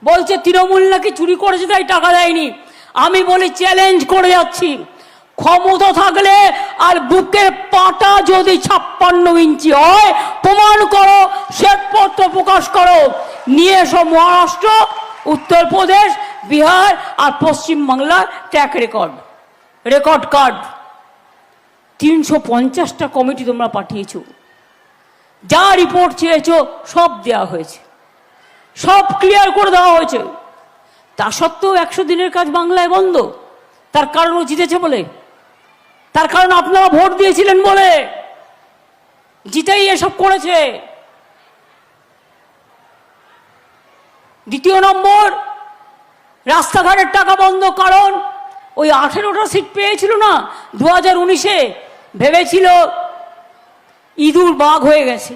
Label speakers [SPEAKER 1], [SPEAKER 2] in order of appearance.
[SPEAKER 1] বলছে তৃণমূল নাকি চুরি করেছে তাই টাকা দেয়নি। আমি বলি চ্যালেঞ্জ করে যাচ্ছি, ক্ষমতা থাকলে আর বুকের পাটা যদি 56 ইঞ্চি হয় প্রমাণ করো, শ্বেতপত্র প্রকাশ করো, নিয়ে এসো মহারাষ্ট্র, উত্তরপ্রদেশ, বিহার আর পশ্চিমবাংলার ট্র্যাক রেকর্ড কার্ড। 350টা কমিটি তোমরা পাঠিয়েছো, যা রিপোর্ট চেয়েছো সব দেওয়া হয়েছে, সব ক্লিয়ার করে দেওয়া হয়েছে। তা সত্ত্বেও 100 দিনের কাজ বাংলায় বন্ধ। তার কারণ ও জিতেছে বলে, তার কারণ আপনারা ভোট দিয়েছিলেন বলে, জিতেই এসব করেছে। দ্বিতীয় নম্বর, রাস্তাঘাটের টাকা বন্ধ। কারণ ওই 18টা সিট পেয়েছিল না 2019-এ, ভেবেছিল ইঁদুর বাঘ হয়ে গেছে।